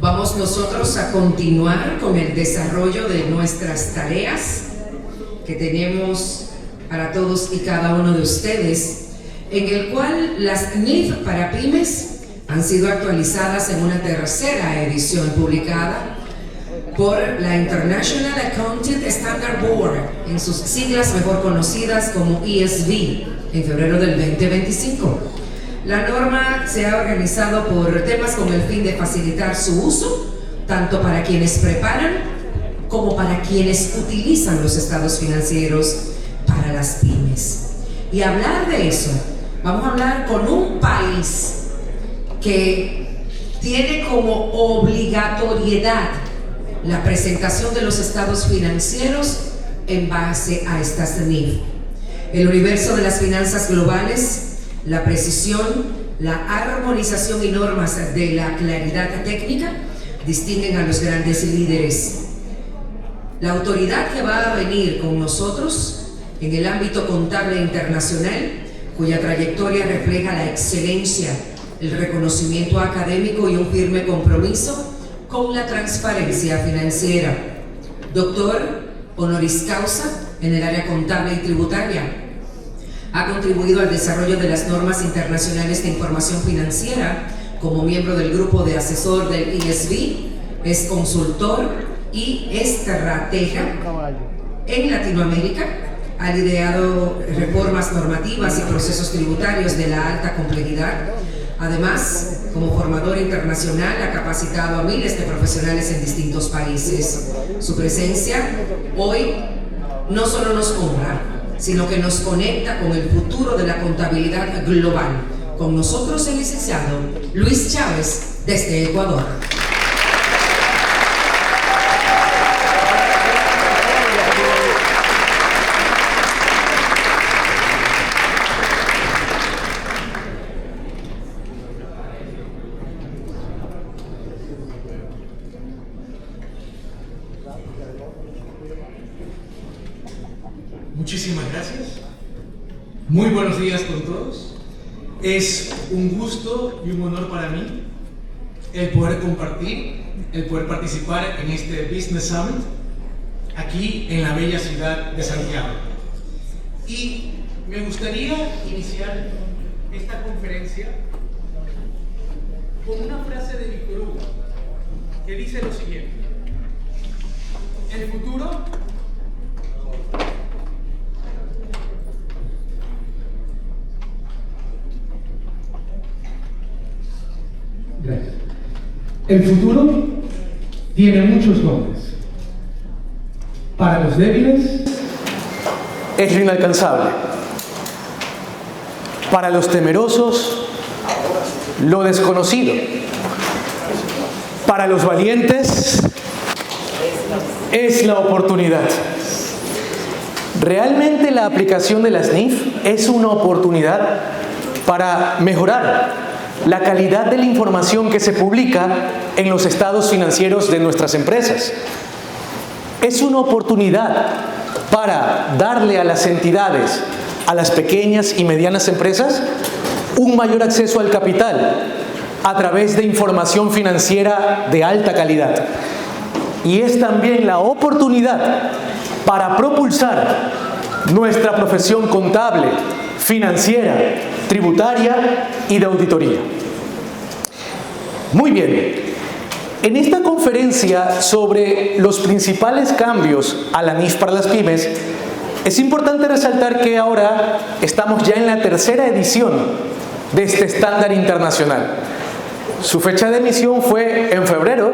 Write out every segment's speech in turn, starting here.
Vamos nosotros a continuar con el desarrollo de nuestras tareas que tenemos para todos y cada uno de ustedes, en el cual las NIF para pymes han sido actualizadas en una tercera edición publicada por la International Accounting Standard Board, en sus siglas mejor conocidas como ESB, en febrero del 2025. La norma se ha organizado por temas con el fin de facilitar su uso, tanto para quienes preparan como para quienes utilizan los estados financieros para las pymes. Y hablar de eso, vamos a hablar con un país que tiene como obligatoriedad la presentación de los estados financieros en base a estas NIF. El universo de las finanzas globales, la precisión, la armonización y normas de la claridad técnica distinguen a los grandes líderes. La autoridad que va a venir con nosotros en el ámbito contable internacional, cuya trayectoria refleja la excelencia, el reconocimiento académico y un firme compromiso con la transparencia financiera. Doctor honoris causa en el área contable y tributaria. Ha contribuido al desarrollo de las normas internacionales de información financiera como miembro del grupo de asesor del ESB, es consultor y estratega en Latinoamérica, ha liderado reformas normativas y procesos tributarios de la alta complejidad. Además, como formador internacional, ha capacitado a miles de profesionales en distintos países. Su presencia hoy no solo nos honra, sino que nos conecta con el futuro de la contabilidad global. Con nosotros el licenciado Luis Chávez desde Ecuador. Muchísimas gracias. Muy buenos días con todos. Es un gusto y un honor para mí el poder compartir, el poder participar en este Business Summit aquí en la bella ciudad de Santiago. Y me gustaría iniciar esta conferencia con una frase de Víctor Hugo que dice lo siguiente: el futuro tiene muchos nombres. Para los débiles es lo inalcanzable. Para los temerosos, lo desconocido. Para los valientes, es la oportunidad. Realmente la aplicación de las NIF es una oportunidad para mejorar la calidad de la información que se publica en los estados financieros de nuestras empresas. Es una oportunidad para darle a las entidades, a las pequeñas y medianas empresas, un mayor acceso al capital a través de información financiera de alta calidad. Y es también la oportunidad para propulsar nuestra profesión contable, financiera, tributaria y de auditoría. Muy bien, en esta conferencia sobre los principales cambios a la NIF para las pymes, es importante resaltar que ahora estamos ya en la tercera edición de este estándar internacional. Su fecha de emisión fue en febrero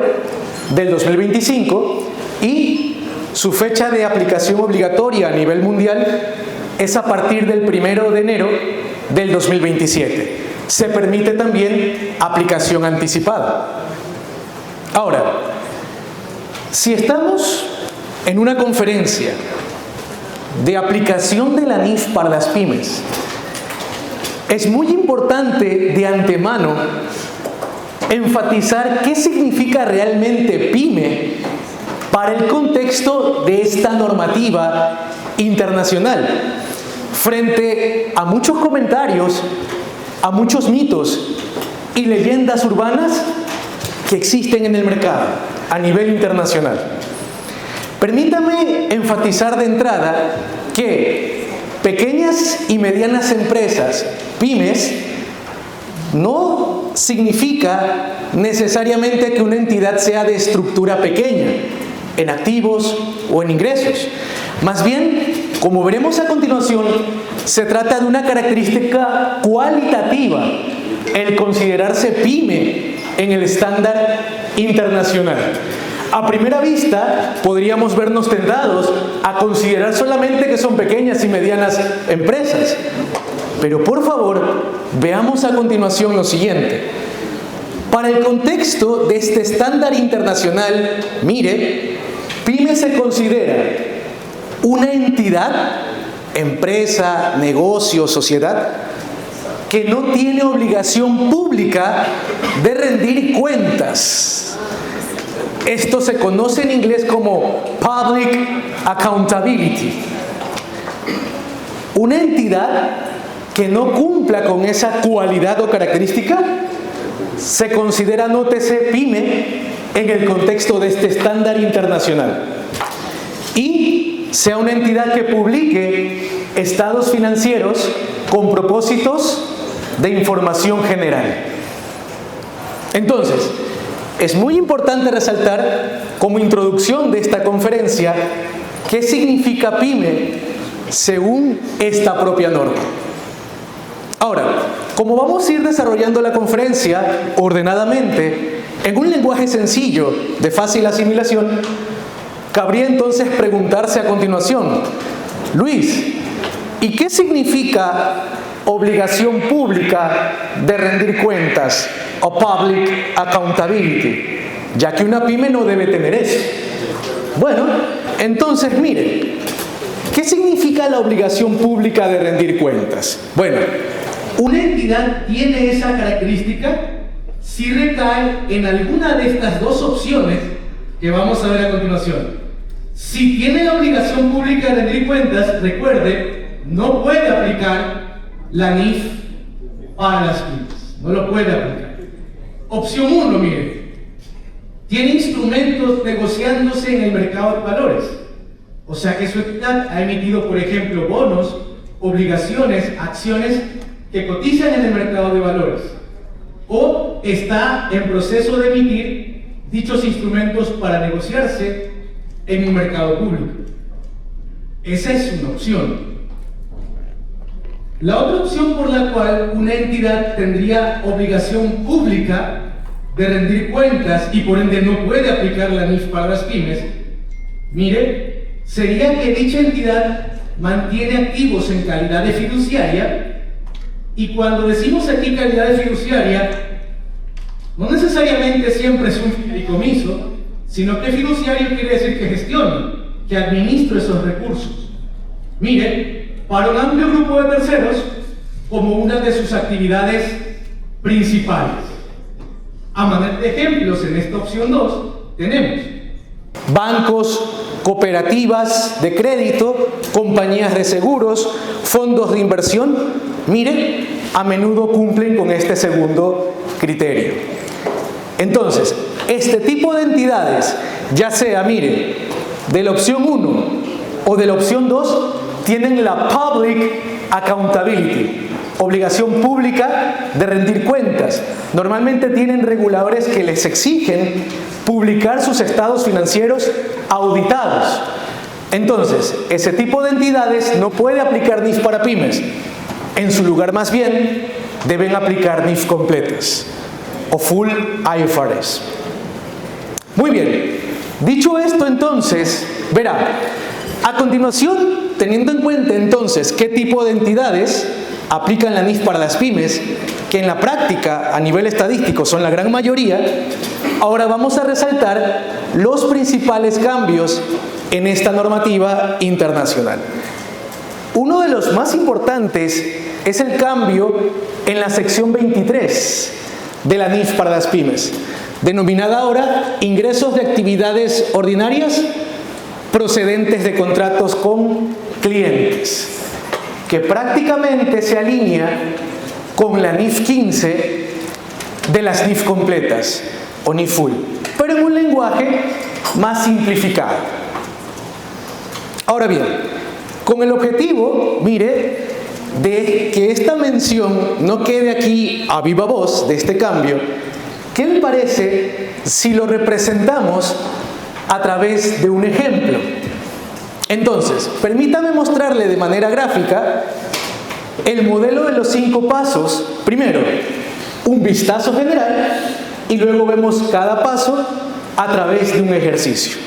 del 2025 y su fecha de aplicación obligatoria a nivel mundial es a partir del 1 de enero del 2027. Se permite también aplicación anticipada. Ahora, si estamos en una conferencia de aplicación de la NIF para las pymes, es muy importante de antemano enfatizar qué significa realmente pyme para el contexto de esta normativa internacional, frente a muchos comentarios, a muchos mitos y leyendas urbanas que existen en el mercado a nivel internacional. Permítame enfatizar de entrada que pequeñas y medianas empresas, pymes, no significa necesariamente que una entidad sea de estructura pequeña, en activos o en ingresos. Más bien, como veremos a continuación, se trata de una característica cualitativa, el considerarse pyme en el estándar internacional. A primera vista, podríamos vernos tentados a considerar solamente que son pequeñas y medianas empresas. Pero por favor, veamos a continuación lo siguiente. Para el contexto de este estándar internacional, mire, pyme se considera una entidad, empresa, negocio, sociedad, que no tiene obligación pública de rendir cuentas. Esto se conoce en inglés como Public Accountability. Una entidad que no cumpla con esa cualidad o característica se considera, nótese, pyme en el contexto de este estándar internacional. Y sea una entidad que publique estados financieros con propósitos de información general. Entonces, es muy importante resaltar como introducción de esta conferencia qué significa pyme según esta propia norma. Ahora, como vamos a ir desarrollando la conferencia ordenadamente en un lenguaje sencillo de fácil asimilación, cabría entonces preguntarse a continuación: Luis, ¿y qué significa obligación pública de rendir cuentas o public accountability? Ya que una pyme no debe tener eso. Bueno, entonces mire, ¿qué significa la obligación pública de rendir cuentas? Bueno, una entidad tiene esa característica si recae en alguna de estas dos opciones que vamos a ver a continuación. Si tiene la obligación pública de rendir cuentas, recuerde, no puede aplicar la NIF para las pymes. No lo puede aplicar. Opción 1, mire, tiene instrumentos negociándose en el mercado de valores. O sea que su entidad ha emitido, por ejemplo, bonos, obligaciones, acciones que cotizan en el mercado de valores. O está en proceso de emitir dichos instrumentos para negociarse en un mercado público. Esa es una opción. La otra opción por la cual una entidad tendría obligación pública de rendir cuentas y por ende no puede aplicar la NIF para las pymes, mire, sería que dicha entidad mantiene activos en calidad de fiduciaria. Y cuando decimos aquí calidad de fiduciaria, no necesariamente siempre es un fideicomiso, sino que fiduciario quiere decir que gestione, que administre esos recursos. Mire, para un amplio grupo de terceros, como una de sus actividades principales. A manera de ejemplos, en esta opción 2, tenemos bancos, cooperativas de crédito, compañías de seguros, fondos de inversión. Mire, a menudo cumplen con este segundo criterio. Entonces, este tipo de entidades, ya sea, mire, de la opción 1 o de la opción 2, tienen la Public Accountability, obligación pública de rendir cuentas. Normalmente tienen reguladores que les exigen publicar sus estados financieros auditados. Entonces, ese tipo de entidades no puede aplicar NIF para pymes. En su lugar, más bien, deben aplicar NIF completas o full IFRS. Muy bien, dicho esto entonces, verá, a continuación, teniendo en cuenta entonces qué tipo de entidades aplican la NIF para las pymes, que en la práctica a nivel estadístico son la gran mayoría, ahora vamos a resaltar los principales cambios en esta normativa internacional. Uno de los más importantes es el cambio en la sección 23 de la NIF para las pymes, denominada ahora ingresos de actividades ordinarias procedentes de contratos con clientes, que prácticamente se alinea con la NIF 15 de las NIF completas. o NIF full, pero en un lenguaje más simplificado. Ahora bien, con el objetivo, mire, de que esta mención no quede aquí a viva voz de este cambio, ¿qué le parece si lo representamos a través de un ejemplo? Entonces, permítame mostrarle de manera gráfica el modelo de los 5 pasos. Primero, un vistazo general y luego vemos cada paso a través de un ejercicio.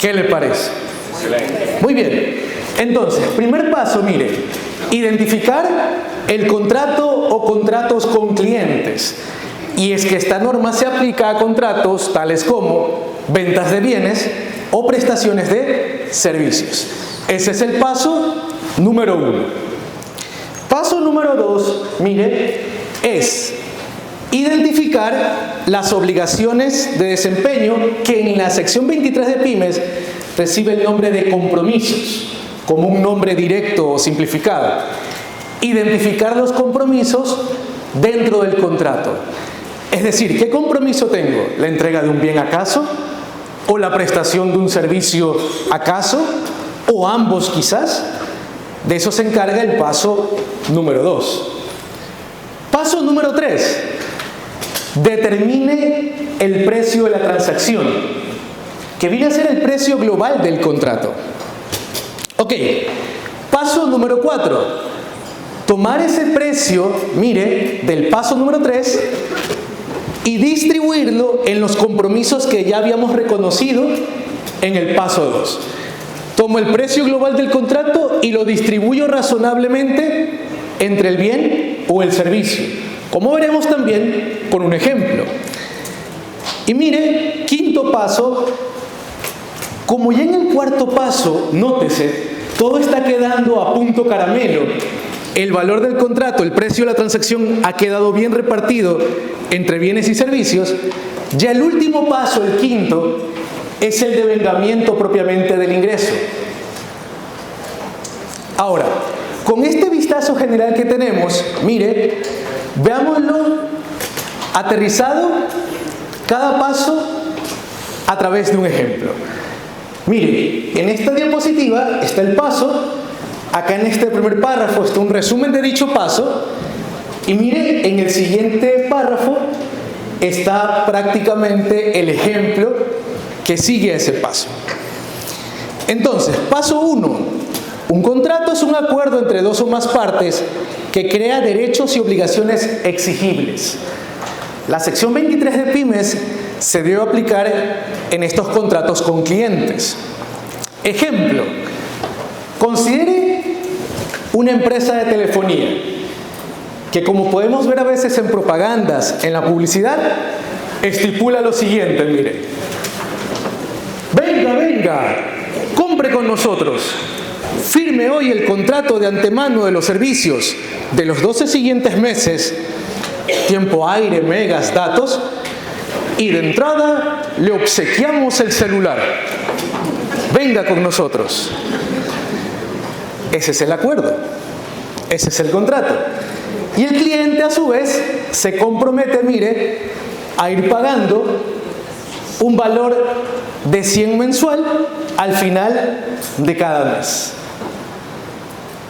¿Qué le parece? Excelente. Muy bien. Entonces, primer paso, mire, identificar el contrato o contratos con clientes. Y es que esta norma se aplica a contratos tales como ventas de bienes o prestaciones de servicios. Ese es el paso número 1. Paso número 2, mire, es identificar las obligaciones de desempeño que en la sección 23 de pymes recibe el nombre de compromisos, como un nombre directo o simplificado. Identificar los compromisos dentro del contrato. Es decir, ¿qué compromiso tengo? ¿La entrega de un bien acaso? ¿O la prestación de un servicio acaso? ¿O ambos quizás? De eso se encarga el paso número 2. Paso número 3. Determine el precio de la transacción, que viene a ser el precio global del contrato. Ok, paso número 4. Tomar ese precio, mire, del paso número 3 y distribuirlo en los compromisos que ya habíamos reconocido en el paso 2. Tomo el precio global del contrato y lo distribuyo razonablemente entre el bien o el servicio, como veremos también con un ejemplo. Y mire, quinto paso, como ya en el cuarto paso, nótese, todo está quedando a punto caramelo. El valor del contrato, el precio de la transacción ha quedado bien repartido entre bienes y servicios. Ya el último paso, el quinto, es el devengamiento propiamente del ingreso. Ahora, con este vistazo general que tenemos, mire, veámoslo aterrizado cada paso a través de un ejemplo. Mire, en esta diapositiva está el paso. Acá en este primer párrafo está un resumen de dicho paso y mire, en el siguiente párrafo está prácticamente el ejemplo que sigue a ese paso. Entonces, paso 1. Un contrato es un acuerdo entre dos o más partes que crea derechos y obligaciones exigibles. La sección 23 de pymes se debe aplicar en estos contratos con clientes. Ejemplo, considere una empresa de telefonía que, como podemos ver a veces en propagandas, en la publicidad, estipula lo siguiente, mire: venga, venga, compre con nosotros, firme hoy el contrato de antemano de los servicios de los 12 siguientes meses, tiempo aire, megas, datos, y de entrada le obsequiamos el celular. Venga con nosotros. Ese es el acuerdo, ese es el contrato. Y el cliente a su vez se compromete, mire, a ir pagando un valor de 100 mensual al final de cada mes.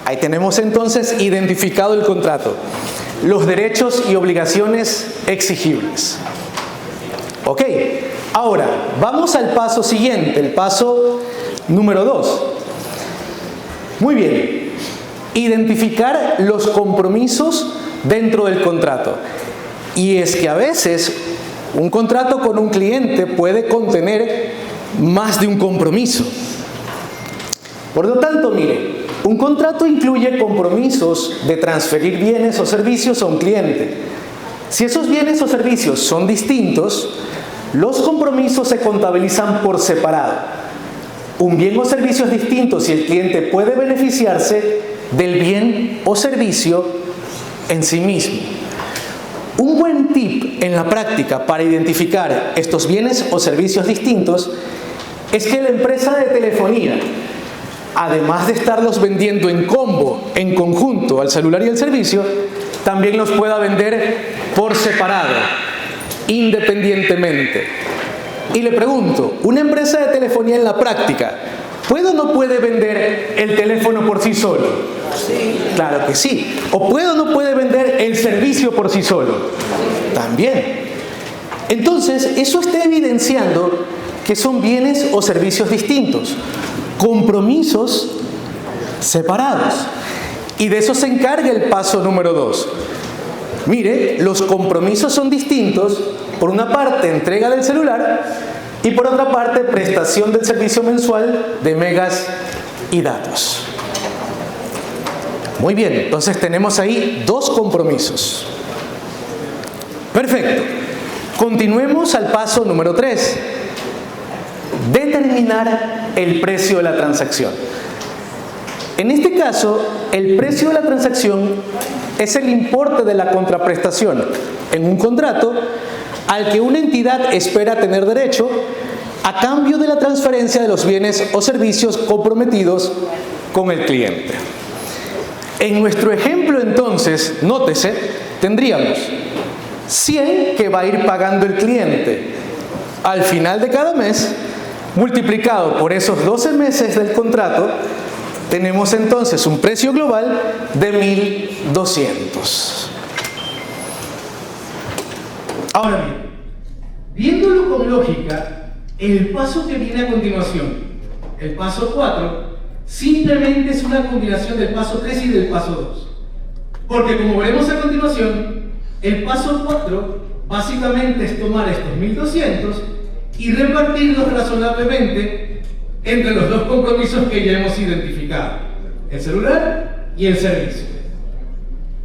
Ahí tenemos entonces identificado el contrato, los derechos y obligaciones exigibles. Ok, ahora vamos al paso siguiente, el paso número 2. Muy bien, identificar los compromisos dentro del contrato. Y es que a veces un contrato con un cliente puede contener más de un compromiso. Por lo tanto, mire, un contrato incluye compromisos de transferir bienes o servicios a un cliente. Si esos bienes o servicios son distintos, los compromisos se contabilizan por separado. Un bien o servicio es distinto si el cliente puede beneficiarse del bien o servicio en sí mismo. Un buen tip en la práctica para identificar estos bienes o servicios distintos es que la empresa de telefonía, además de estarlos vendiendo en combo, en conjunto al celular y al servicio, también los pueda vender por separado. independientemente. Y le pregunto, ¿una empresa de telefonía en la práctica puede o no puede vender el teléfono por sí solo? Sí. Claro que sí. ¿O puede o no puede vender el servicio por sí solo? También. Entonces, eso está evidenciando que son bienes o servicios distintos, compromisos separados. Y de eso se encarga el paso número 2. Mire, los compromisos son distintos. Por una parte, entrega del celular y por otra parte, prestación del servicio mensual de megas y datos. Muy bien, entonces tenemos ahí 2 compromisos. Perfecto. Continuemos al paso número 3. Determinar el precio de la transacción. En este caso, el precio de la transacción es el importe de la contraprestación en un contrato al que una entidad espera tener derecho a cambio de la transferencia de los bienes o servicios comprometidos con el cliente. En nuestro ejemplo, entonces, nótese, tendríamos 100 que va a ir pagando el cliente al final de cada mes, multiplicado por esos 12 meses del contrato, tenemos entonces un precio global de 1.200. Ahora bien, viéndolo con lógica, el paso que viene a continuación, el paso 4, simplemente es una combinación del paso 3 y del paso 2. Porque como veremos a continuación, el paso 4 básicamente es tomar estos 1.200 y repartirlos razonablemente entre los 2 compromisos que ya hemos identificado, el celular y el servicio.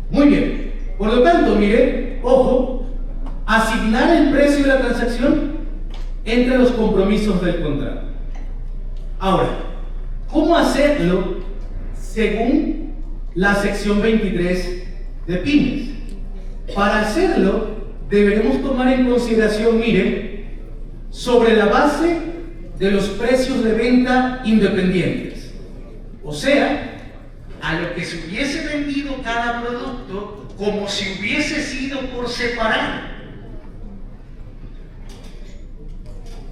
Muy bien, por lo tanto, mire, ojo, asignar el precio de la transacción entre los compromisos del contrato. Ahora, ¿cómo hacerlo según la sección 23 de pymes? Para hacerlo, deberemos tomar en consideración, mire, sobre la base de los precios de venta independientes. O sea, a lo que se hubiese vendido cada producto como si hubiese sido por separado.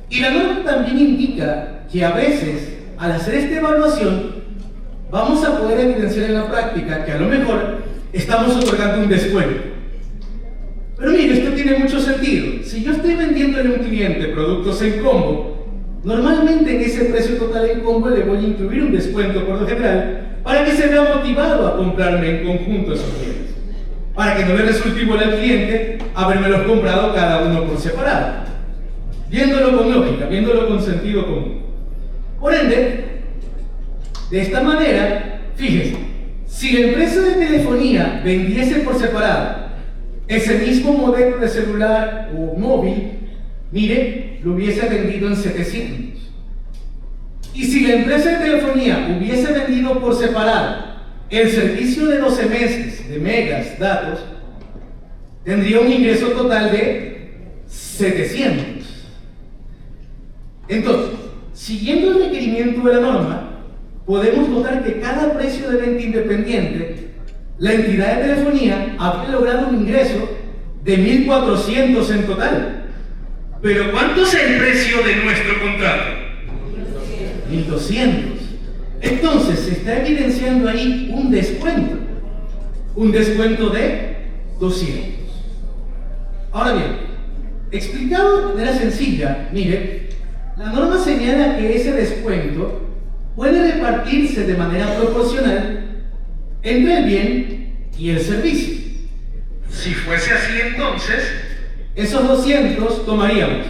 Y la norma también indica que a veces, al hacer esta evaluación, vamos a poder evidenciar en la práctica que a lo mejor estamos otorgando un descuento. Pero mire, esto tiene mucho sentido. Si yo estoy vendiéndole a un cliente productos en combo, normalmente en ese precio total en combo le voy a incluir un descuento por lo general para que se vea motivado a comprarme en conjunto esos bienes, para que no le resulte igual al cliente habérmelos comprado cada uno por separado. Viéndolo con lógica, viéndolo con sentido común. Por ende, de esta manera, fíjense, si la empresa de telefonía vendiese por separado ese mismo modelo de celular o móvil, mire, lo hubiese vendido en 700. Y si la empresa de telefonía hubiese vendido por separado el servicio de 12 meses de megas, datos, tendría un ingreso total de 700. Entonces, siguiendo el requerimiento de la norma, podemos notar que cada precio de venta independiente, la entidad de telefonía habría logrado un ingreso de 1.400 en total. ¿Pero cuánto es el precio de nuestro contrato? 1.200. Entonces, se está evidenciando ahí un descuento de 200. Ahora bien, explicado de manera sencilla, mire, la norma señala que ese descuento puede repartirse de manera proporcional entre el bien y el servicio. Si fuese así, entonces, esos 200 tomaríamos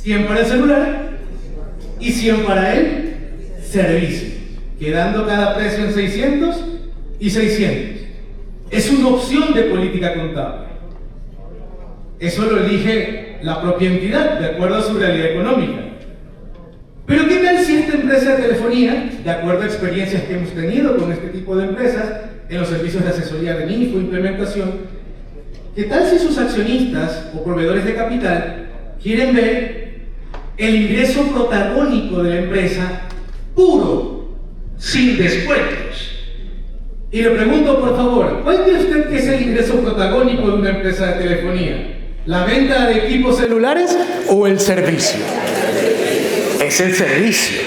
100 para el celular y 100 para el servicio, quedando cada precio en 600 y 600. Es una opción de política contable. Eso lo elige la propia entidad, de acuerdo a su realidad económica. Pero ¿qué tal si esta empresa de telefonía, de acuerdo a experiencias que hemos tenido con este tipo de empresas, en los servicios de asesoría de info, implementación, qué tal si sus accionistas o proveedores de capital quieren ver el ingreso protagónico de la empresa puro, sin descuentos? Y le pregunto, por favor, ¿cuál cree usted que es el ingreso protagónico de una empresa de telefonía? ¿La venta de equipos celulares o el servicio? Es el servicio.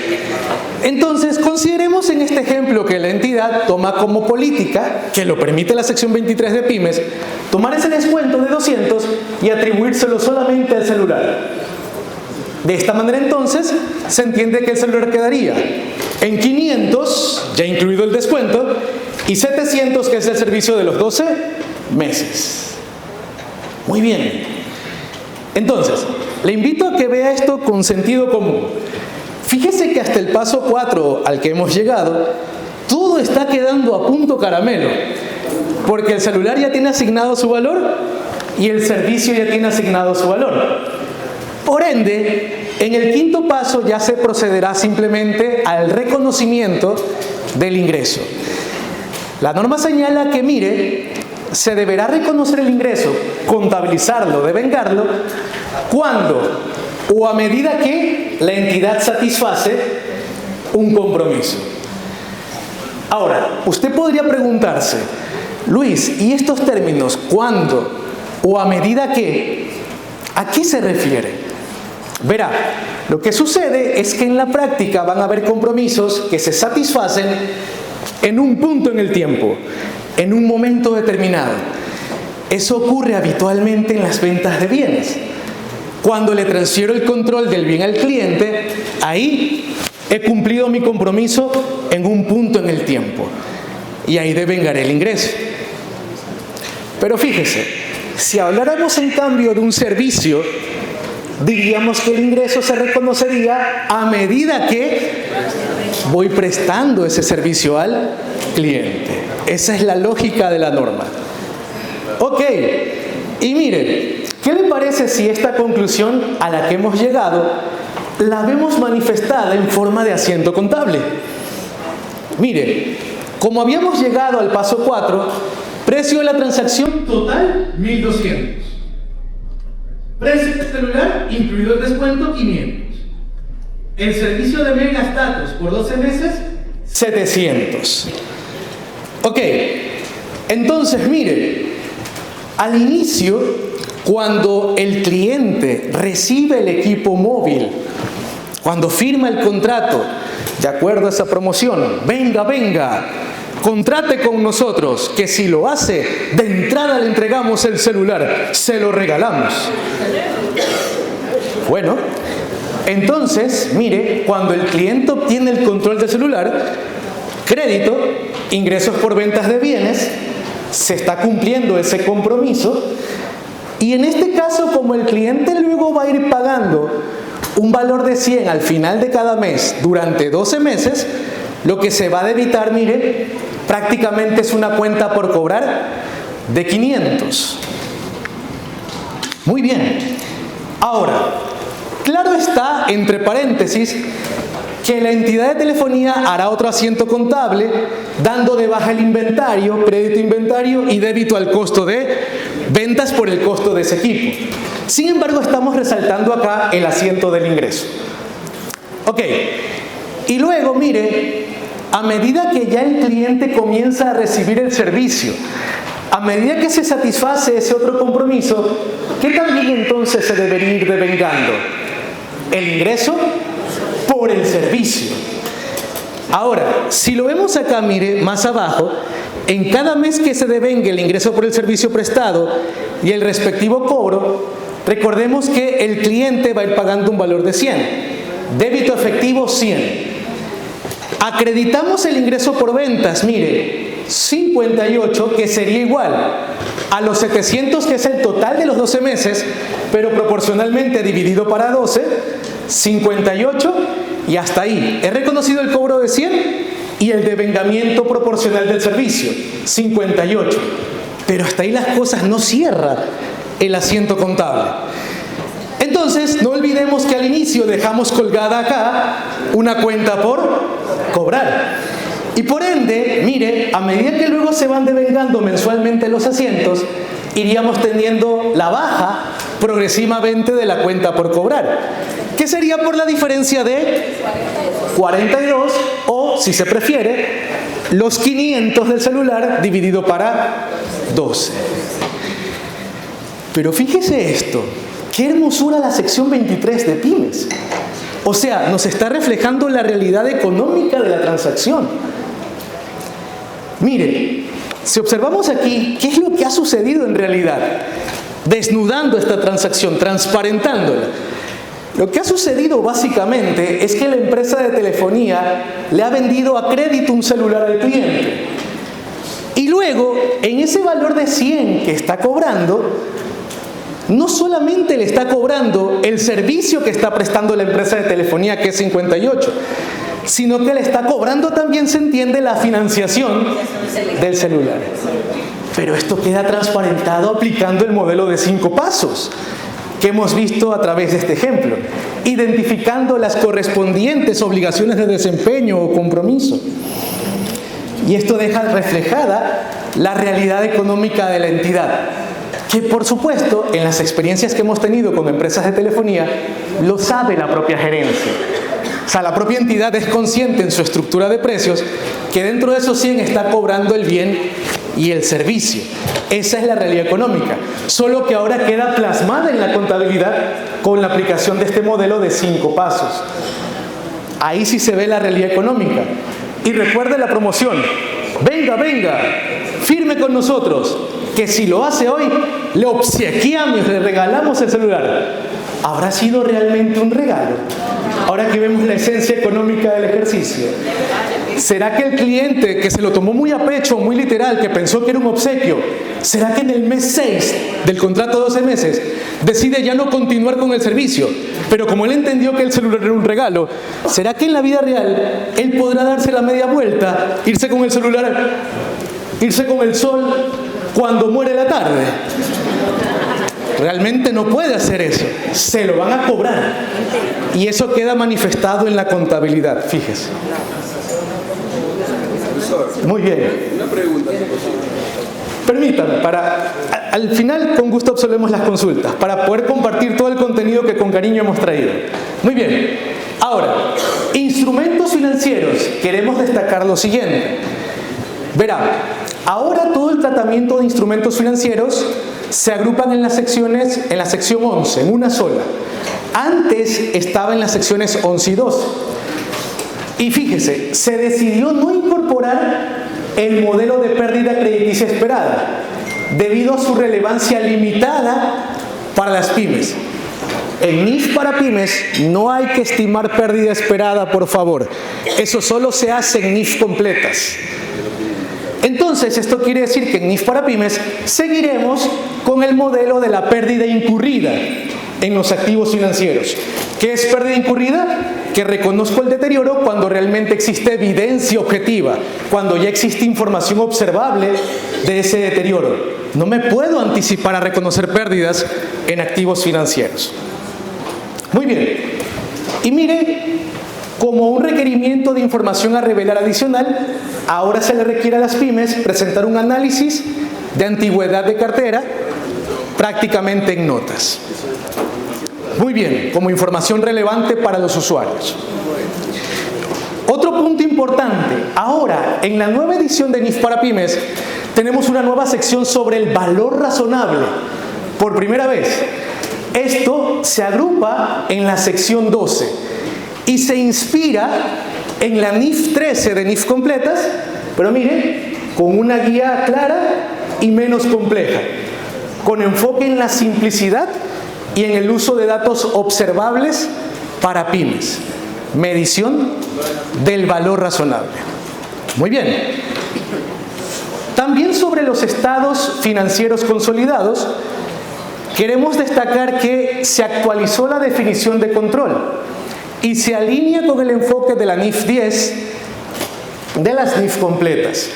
Entonces, consideremos en este ejemplo que la entidad toma como política, que lo permite la sección 23 de Pymes, tomar ese descuento de 200 y atribuírselo solamente al celular. De esta manera, entonces, se entiende que el celular quedaría en 500, ya incluido el descuento, y 700, que es el servicio de los 12 meses. Muy bien. Entonces, le invito a que vea esto con sentido común. Fíjese que hasta el paso 4 al que hemos llegado, todo está quedando a punto caramelo, porque el celular ya tiene asignado su valor y el servicio ya tiene asignado su valor. Por ende, en el quinto paso ya se procederá simplemente al reconocimiento del ingreso. La norma señala que, mire, se deberá reconocer el ingreso, contabilizarlo, devengarlo, cuando o a medida que la entidad satisface un compromiso. Ahora, usted podría preguntarse, Luis, ¿y estos términos, cuándo o a medida que, a qué se refiere? Verá, lo que sucede es que en la práctica van a haber compromisos que se satisfacen en un punto en el tiempo, en un momento determinado. Eso ocurre habitualmente en las ventas de bienes. Cuando le transfiero el control del bien al cliente, ahí he cumplido mi compromiso en un punto en el tiempo. Y ahí devengaré el ingreso. Pero fíjese, si habláramos en cambio de un servicio, diríamos que el ingreso se reconocería a medida que voy prestando ese servicio al cliente. Esa es la lógica de la norma. Ok, y miren, ¿qué le parece si esta conclusión a la que hemos llegado la vemos manifestada en forma de asiento contable? Mire, como habíamos llegado al paso 4, precio de la transacción total 1.200. Precio del celular, incluido el descuento, 500. El servicio de megastatus por 12 meses, 700. Ok, entonces mire, al inicio, cuando el cliente recibe el equipo móvil, cuando firma el contrato, de acuerdo a esa promoción, venga, contrate con nosotros, que si lo hace, de entrada le entregamos el celular, se lo regalamos. Bueno, entonces, mire, cuando el cliente obtiene el control del celular, crédito, ingresos por ventas de bienes, se está cumpliendo ese compromiso. Y en este caso, como el cliente luego va a ir pagando un valor de 100 al final de cada mes durante 12 meses, lo que se va a debitar, mire, prácticamente es una cuenta por cobrar de 500. Muy bien. Ahora, claro está, entre paréntesis, que la entidad de telefonía hará otro asiento contable, dando de baja el inventario, crédito inventario y débito al costo de ventas por el costo de ese equipo. Sin embargo, estamos resaltando acá el asiento del ingreso. Ok, y luego, mire, a medida que ya el cliente comienza a recibir el servicio, a medida que se satisface ese otro compromiso, ¿qué también entonces se debería ir devengando? El ingreso por el servicio. Ahora, si lo vemos acá, mire, más abajo, en cada mes que se devengue el ingreso por el servicio prestado y el respectivo cobro, recordemos que el cliente va a ir pagando un valor de 100. Débito efectivo 100. Acreditamos el ingreso por ventas, mire, 58, que sería igual a los 700, que es el total de los 12 meses, pero proporcionalmente dividido para 12, 58, y hasta ahí. He reconocido el cobro de 100 y el devengamiento proporcional del servicio, 58. Pero hasta ahí las cosas no cierran el asiento contable. Entonces, no olvidemos que al inicio dejamos colgada acá una cuenta por cobrar. Y por ende, mire, a medida que luego se van devengando mensualmente los asientos, iríamos teniendo la baja progresivamente de la cuenta por cobrar, que sería por la diferencia de 42 o, si se prefiere, los 500 del celular dividido para 12. Pero fíjese esto, qué hermosura la sección 23 de pymes. O sea, nos está reflejando la realidad económica de la transacción. Mire, si observamos aquí, ¿qué es lo que ha sucedido en realidad? Desnudando esta transacción, transparentándola. Lo que ha sucedido básicamente es que la empresa de telefonía le ha vendido a crédito un celular al cliente. Y luego, en ese valor de 100 que está cobrando, no solamente le está cobrando el servicio que está prestando la empresa de telefonía, que es 58, sino que le está cobrando también, se entiende, la financiación del celular. Pero esto queda transparentado aplicando el modelo de 5 pasos que hemos visto a través de este ejemplo, identificando las correspondientes obligaciones de desempeño o compromiso. Y esto deja reflejada la realidad económica de la entidad, que por supuesto, en las experiencias que hemos tenido con empresas de telefonía, lo sabe la propia gerencia. O sea, la propia entidad es consciente en su estructura de precios que dentro de esos 100 está cobrando el bien y el servicio. Esa es la realidad económica, solo que ahora queda plasmada en la contabilidad con la aplicación de este modelo de 5 pasos. Ahí sí se ve la realidad económica. Y recuerde la promoción. Venga, venga, firme con nosotros, que si lo hace hoy, le obsequiamos, le regalamos el celular. ¿Habrá sido realmente un regalo? Ahora que vemos la esencia económica del ejercicio. ¿Será que el cliente, que se lo tomó muy a pecho, muy literal, que pensó que era un obsequio, será que en el mes 6 del contrato de 12 meses decide ya no continuar con el servicio? Pero como él entendió que el celular era un regalo, ¿será que en la vida real él podrá darse la media vuelta, irse con el celular, irse con el sol cuando muere la tarde? Realmente no puede hacer eso, se lo van a cobrar. Y eso queda manifestado en la contabilidad, fíjese. Muy bien. Una pregunta. Permítame, al final con gusto absolvemos las consultas, para poder compartir todo el contenido que con cariño hemos traído. Muy bien. Ahora, instrumentos financieros. Queremos destacar lo siguiente. Verá, ahora todo el tratamiento de instrumentos financieros se agrupan en las secciones, en la sección 11, en una sola. Antes estaba en las secciones 11 y 12. Y fíjese, se decidió no incorporar el modelo de pérdida crediticia esperada, debido a su relevancia limitada para las pymes. En NIF para pymes no hay que estimar pérdida esperada, por favor. Eso solo se hace en NIF completas. Entonces, esto quiere decir que en NIF para pymes seguiremos con el modelo de la pérdida incurrida en los activos financieros. ¿Qué es pérdida incurrida? Que reconozco el deterioro cuando realmente existe evidencia objetiva, cuando ya existe información observable de ese deterioro. No me puedo anticipar a reconocer pérdidas en activos financieros. Muy bien. Y mire, como un requerimiento de información a revelar adicional, ahora se le requiere a las pymes presentar un análisis de antigüedad de cartera prácticamente en notas. Muy bien, como información relevante para los usuarios. Otro punto importante, ahora en la nueva edición de NIF para pymes tenemos una nueva sección sobre el valor razonable. Por primera vez, esto se agrupa en la sección 12 y se inspira en la NIF 13 de NIF completas, pero mire, con una guía clara y menos compleja, con enfoque en la simplicidad y en el uso de datos observables para pymes. Medición del valor razonable. Muy bien. También sobre los estados financieros consolidados, queremos destacar que se actualizó la definición de control y se alinea con el enfoque de la NIF 10 de las NIF completas.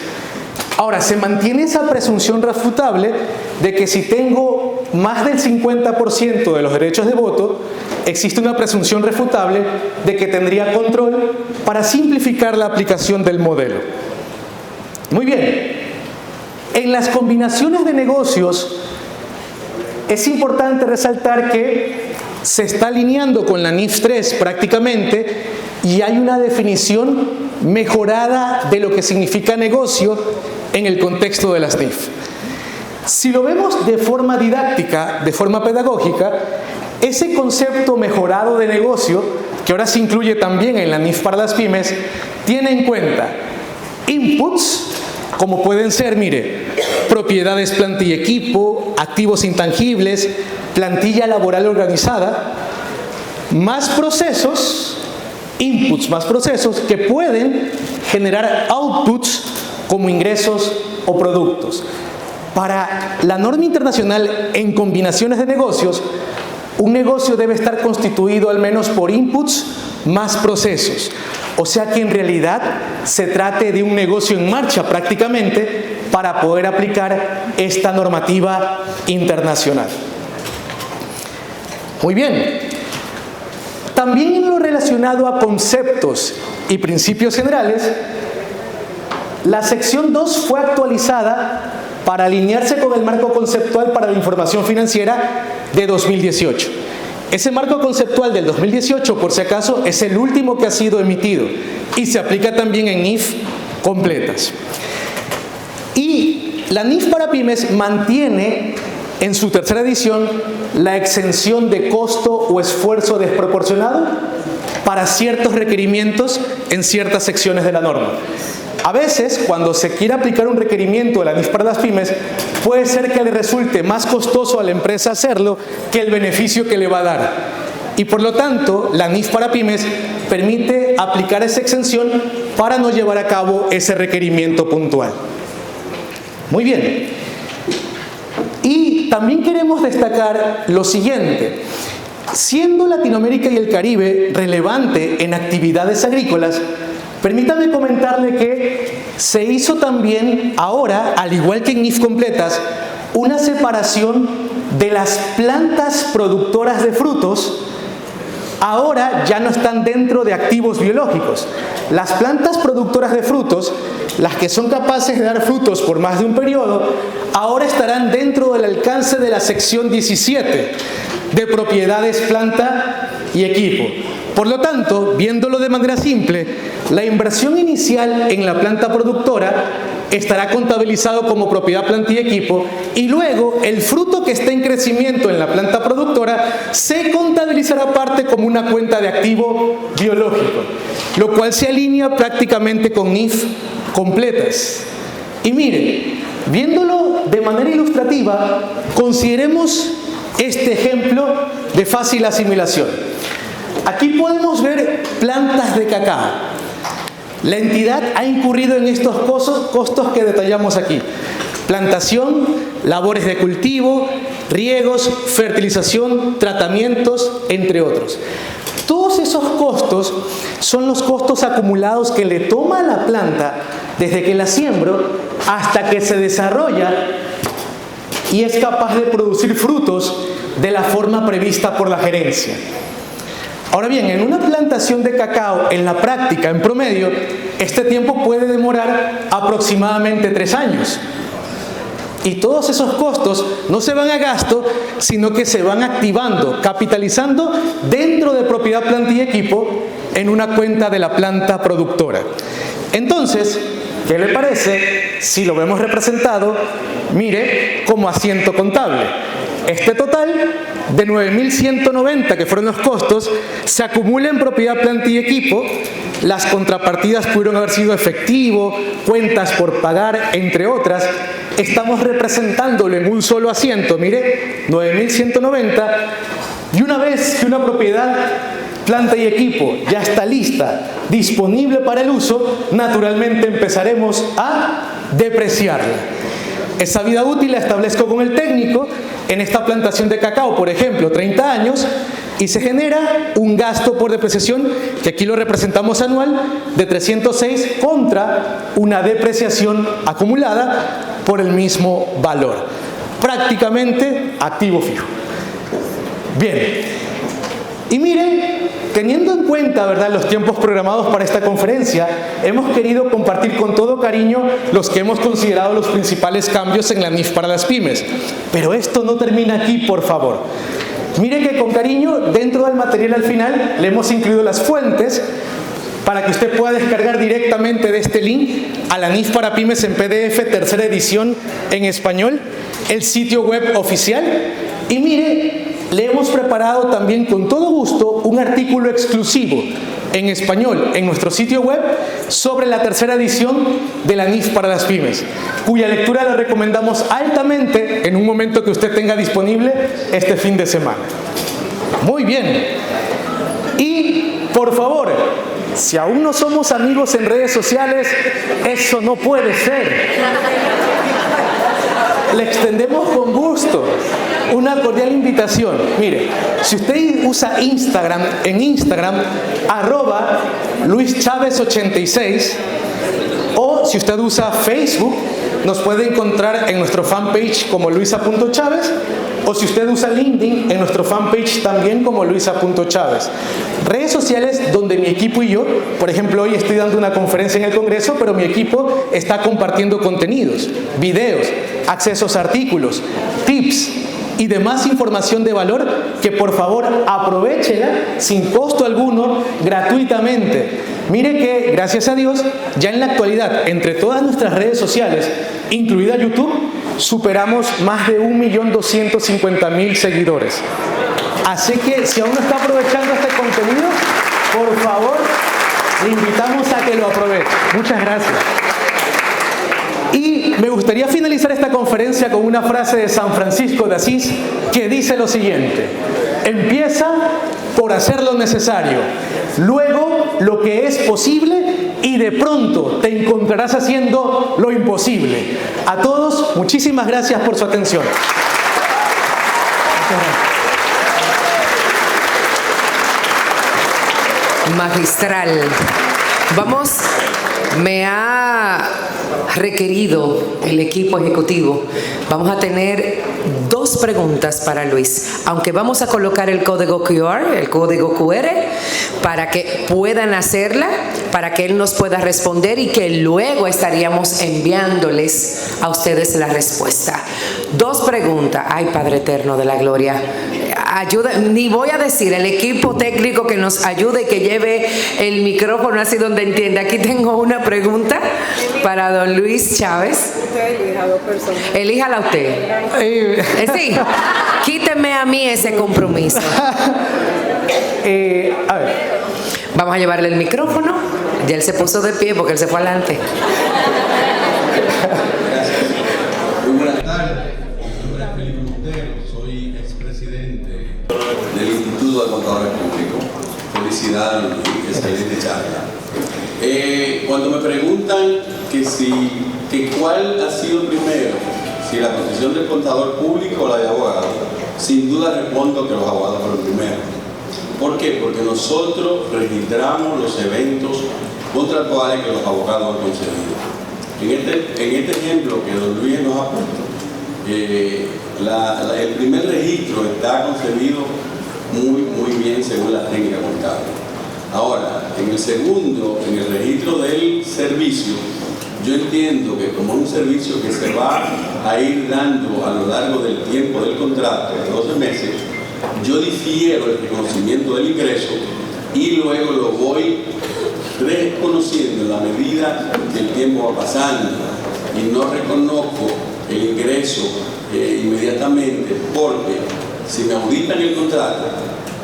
Ahora, se mantiene esa presunción refutable de que si tengo más del 50% de los derechos de voto, existe una presunción refutable de que tendría control para simplificar la aplicación del modelo. Muy bien. En las combinaciones de negocios, es importante resaltar que se está alineando con la NIF 3 prácticamente y hay una definición mejorada de lo que significa negocio en el contexto de las NIF. Si lo vemos de forma didáctica, de forma pedagógica, ese concepto mejorado de negocio, que ahora se incluye también en la NIF para las pymes, tiene en cuenta inputs, como pueden ser, mire, propiedades, planta y equipo, activos intangibles, plantilla laboral organizada, más procesos, inputs más procesos que pueden generar outputs como ingresos o productos. Para la norma internacional en combinaciones de negocios, un negocio debe estar constituido al menos por inputs más procesos. O sea que en realidad se trate de un negocio en marcha prácticamente para poder aplicar esta normativa internacional. Muy bien. También en lo relacionado a conceptos y principios generales, la sección 2 fue actualizada para alinearse con el marco conceptual para la información financiera de 2018. Ese marco conceptual del 2018, por si acaso, es el último que ha sido emitido y se aplica también en NIF completas. Y la NIF para pymes mantiene en su tercera edición la exención de costo o esfuerzo desproporcionado para ciertos requerimientos en ciertas secciones de la norma. A veces, cuando se quiere aplicar un requerimiento de la NIF para las pymes, puede ser que le resulte más costoso a la empresa hacerlo que el beneficio que le va a dar. Y por lo tanto, la NIF para pymes permite aplicar esa exención para no llevar a cabo ese requerimiento puntual. Muy bien. Y también queremos destacar lo siguiente. Siendo Latinoamérica y el Caribe relevante en actividades agrícolas, permítame comentarle que se hizo también ahora, al igual que en NIF completas, una separación de las plantas productoras de frutos. Ahora ya no están dentro de activos biológicos. Las plantas productoras de frutos, las que son capaces de dar frutos por más de un periodo, ahora estarán dentro del alcance de la sección 17 de propiedades, planta y equipo. Por lo tanto, viéndolo de manera simple, la inversión inicial en la planta productora estará contabilizado como propiedad, planta y equipo, y luego el fruto que esté en crecimiento en la planta productora se contabilizará aparte como una cuenta de activo biológico, lo cual se alinea prácticamente con NIF completas. Y miren, viéndolo de manera ilustrativa, consideremos este ejemplo de fácil asimilación. Aquí podemos ver plantas de cacao. La entidad ha incurrido en estos costos que detallamos aquí. Plantación, labores de cultivo, riegos, fertilización, tratamientos, entre otros. Todos esos costos son los costos acumulados que le toma a la planta desde que la siembro hasta que se desarrolla y es capaz de producir frutos de la forma prevista por la gerencia. Ahora bien, en una plantación de cacao, en la práctica, en promedio, este tiempo puede demorar aproximadamente 3 años. Y todos esos costos no se van a gasto, sino que se van activando, capitalizando dentro de propiedad, planta y equipo en una cuenta de la planta productora. Entonces, ¿qué le parece si lo vemos representado, mire, como asiento contable? Este total de 9.190, que fueron los costos, se acumula en propiedad, planta y equipo. Las contrapartidas pudieron haber sido efectivo, cuentas por pagar, entre otras. Estamos representándolo en un solo asiento, mire, 9.190. Y una vez que una propiedad, planta y equipo ya está lista, disponible para el uso, naturalmente empezaremos a depreciarla. Esa vida útil la establezco con el técnico. En esta plantación de cacao, por ejemplo, 30 años, y se genera un gasto por depreciación, que aquí lo representamos anual, de 306 contra una depreciación acumulada por el mismo valor. Prácticamente activo fijo. Bien. Y miren, teniendo en cuenta, ¿verdad?, los tiempos programados para esta conferencia, hemos querido compartir con todo cariño los que hemos considerado los principales cambios en la NIF para las pymes. Pero esto no termina aquí, por favor. Miren que con cariño, dentro del material al final, le hemos incluido las fuentes para que usted pueda descargar directamente de este link a la NIF para pymes en PDF, tercera edición en español. el sitio web oficial. Y mire, le hemos preparado también con todo gusto un artículo exclusivo en español en nuestro sitio web sobre la tercera edición de la NIF para las pymes, cuya lectura le recomendamos altamente en un momento que usted tenga disponible este fin de semana. Muy bien. Y, por favor, si aún no somos amigos en redes sociales, eso no puede ser. Le extendemos con gusto una cordial invitación. Mire, si usted usa Instagram, en Instagram, @LuisChavez86, o si usted usa Facebook, nos puede encontrar en nuestro fanpage como luisa.chavez, o si usted usa LinkedIn, en nuestro fanpage también como luisa.chavez. Redes sociales donde mi equipo y yo, por ejemplo, hoy estoy dando una conferencia en el Congreso, pero mi equipo está compartiendo contenidos, videos, accesos a artículos, tips y demás información de valor que por favor aprovéchela sin costo alguno, gratuitamente. Mire que, gracias a Dios, ya en la actualidad, entre todas nuestras redes sociales, incluida YouTube, superamos más de 1.250.000 seguidores. Así que si aún no está aprovechando este contenido, por favor, le invitamos a que lo aproveche. Muchas gracias. Y me gustaría finalizar esta conferencia con una frase de San Francisco de Asís que dice lo siguiente: empieza por hacer lo necesario, luego lo que es posible y de pronto te encontrarás haciendo lo imposible. A todos, muchísimas gracias por su atención. Magistral. Vamos, me ha requerido el equipo ejecutivo. Vamos a tener 2 preguntas para Luis, aunque vamos a colocar el código QR, para que puedan hacerla, para que él nos pueda responder y que luego estaríamos enviándoles a ustedes la respuesta. 2 preguntas. Ay, Padre Eterno de la Gloria. Ayuda, ni voy a decir el equipo técnico que nos ayude y que lleve el micrófono así donde entienda. Aquí tengo una pregunta para don Luis Chávez. Usted elija 2 personas. Elíjala usted. Sí, quíteme a mí ese compromiso. A ver. Vamos a llevarle el micrófono. Ya él se puso de pie porque él se fue adelante. Muy buenas tardes. Mi nombre es Felipe Montero, soy expresidente del Instituto de Contadores Públicos. Felicidades y excelente charla. Cuando me preguntan que cuál ha sido primero, si la posición del contador público o la de abogado, sin duda respondo que los abogados fueron primero. ¿Por qué? Porque nosotros registramos los eventos contractuales que los abogados han concedido. En este ejemplo que don Luis nos ha puesto, el primer registro está concebido muy bien según la técnica contable. Ahora, en el segundo, en el registro del servicio, yo entiendo que como un servicio que se va a ir dando a lo largo del tiempo del contrato, de 12 meses, yo difiero el reconocimiento del ingreso y luego lo voy reconociendo en la medida que el tiempo va pasando y no reconozco el ingreso inmediatamente, porque si me auditan el contrato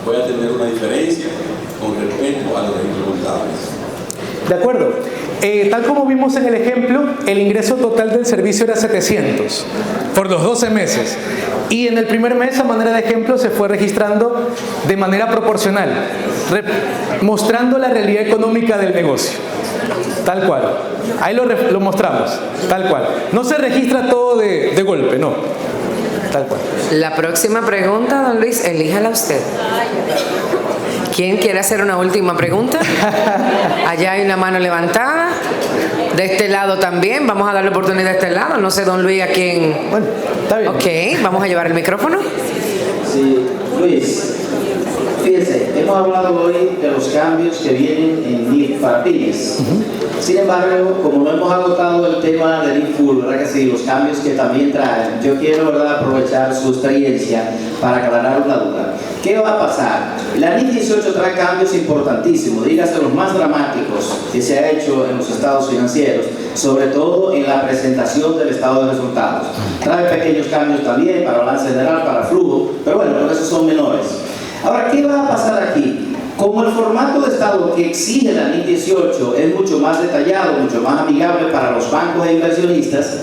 voy a tener una diferencia con respecto a los registros contables. De acuerdo. Tal como vimos en el ejemplo, el ingreso total del servicio era 700 por los 12 meses. Y en el primer mes, a manera de ejemplo, se fue registrando de manera proporcional, mostrando la realidad económica del negocio. Tal cual. Ahí lo mostramos. Tal cual. No se registra todo de golpe, no. Tal cual. La próxima pregunta, don Luis, elíjala usted. ¿Quién quiere hacer una última pregunta? Allá hay una mano levantada. De este lado también. Vamos a darle oportunidad a este lado. No sé, don Luis, a quién. Bueno, está bien. Ok, vamos a llevar el micrófono. Sí, Luis, fíjense, hemos hablado hoy de los cambios que vienen en NIF para pymes. Sin embargo, como no hemos agotado el tema de NIF Full, ¿verdad que sí? Los cambios que también traen, yo quiero, ¿verdad?, aprovechar su experiencia para aclarar una duda. ¿Qué va a pasar? La NIF 18 trae cambios importantísimos, dígase los más dramáticos que se ha hecho en los estados financieros, sobre todo en la presentación del estado de resultados. Trae pequeños cambios también para balance general, para flujo, pero bueno, pero esos son menores. Ahora, ¿qué va a pasar aquí? Como el formato de estado que exige la NIF 18 es mucho más detallado, mucho más amigable para los bancos e inversionistas,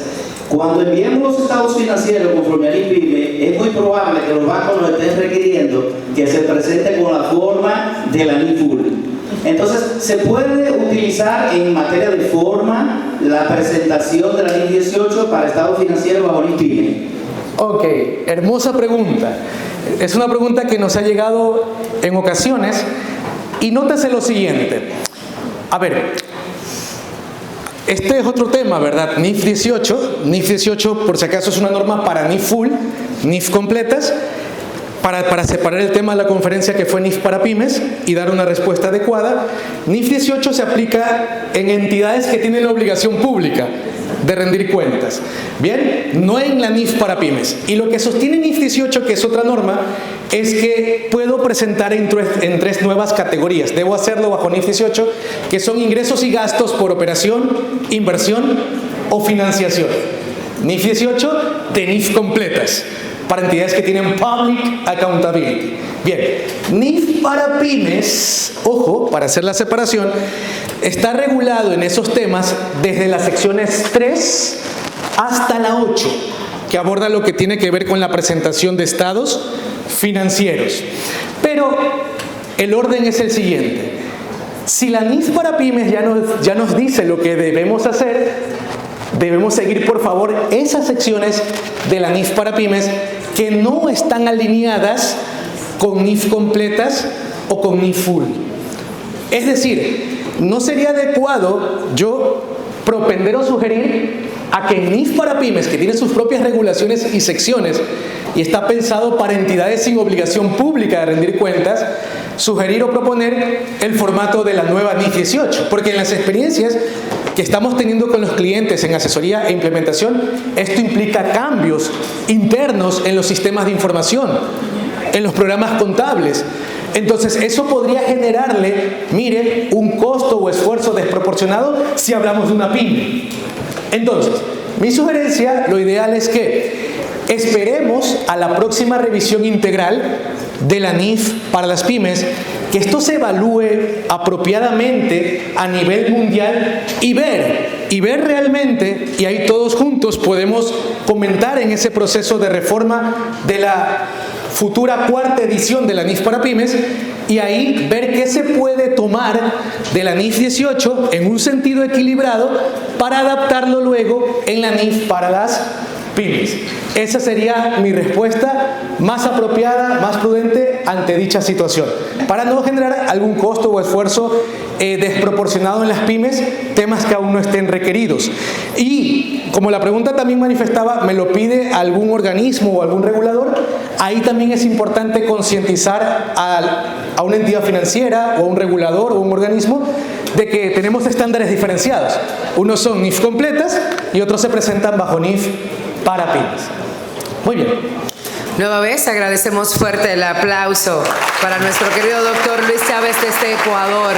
cuando enviemos los estados financieros conforme al IPIME, es muy probable que los bancos nos estén requiriendo que se presente con la forma de la NIF Full. Entonces, ¿se puede utilizar en materia de forma la presentación de la NIF 18 para estado financiero bajo el IPIME? Ok, hermosa pregunta. Es una pregunta que nos ha llegado en ocasiones y nótese lo siguiente. A ver, este es otro tema, ¿verdad? NIF 18. NIF 18, por si acaso, es una norma para NIF Full, NIF completas, para separar el tema de la conferencia que fue NIF para pymes y dar una respuesta adecuada. NIF 18 se aplica en entidades que tienen la obligación pública de rendir cuentas. Bien, no en la NIF para pymes. Y lo que sostiene NIF 18, que es otra norma, es que puedo presentar en tres nuevas categorías. Debo hacerlo bajo NIF 18, que son ingresos y gastos por operación, inversión o financiación. NIF 18 de NIF completas, para entidades que tienen Public Accountability. Bien, NIF para pymes, ojo, para hacer la separación, está regulado en esos temas desde las secciones 3 hasta la 8, que aborda lo que tiene que ver con la presentación de estados financieros. Pero el orden es el siguiente. Si la NIF para pymes ya nos dice lo que debemos hacer, debemos seguir, por favor, esas secciones de la NIF para pymes que no están alineadas con NIF completas o con NIF Full. Es decir, no sería adecuado yo propender o sugerir a que NIF para pymes, que tiene sus propias regulaciones y secciones y está pensado para entidades sin obligación pública de rendir cuentas, sugerir o proponer el formato de la nueva NIF 18, porque en las experiencias que estamos teniendo con los clientes en asesoría e implementación, esto implica cambios internos en los sistemas de información, en los programas contables. Entonces, eso podría generarle, mire, un costo o esfuerzo desproporcionado si hablamos de una pyme. Entonces, mi sugerencia, lo ideal es que esperemos a la próxima revisión integral de la NIF para las pymes, que esto se evalúe apropiadamente a nivel mundial y ver realmente, y ahí todos juntos podemos comentar en ese proceso de reforma de la futura cuarta edición de la NIF para pymes, y ahí ver qué se puede tomar de la NIF 18 en un sentido equilibrado para adaptarlo luego en la NIF para las pymes. Esa sería mi respuesta más apropiada, más prudente ante dicha situación, para no generar algún costo o esfuerzo desproporcionado en las pymes, temas que aún no estén requeridos. Y como la pregunta también manifestaba, me lo pide algún organismo o algún regulador, ahí también es importante concientizar a una entidad financiera o a un regulador o un organismo de que tenemos estándares diferenciados. Unos son NIF completas y otros se presentan bajo NIF para pymes. Muy bien. Nueva vez agradecemos fuerte el aplauso para nuestro querido doctor Luis Chávez desde Ecuador.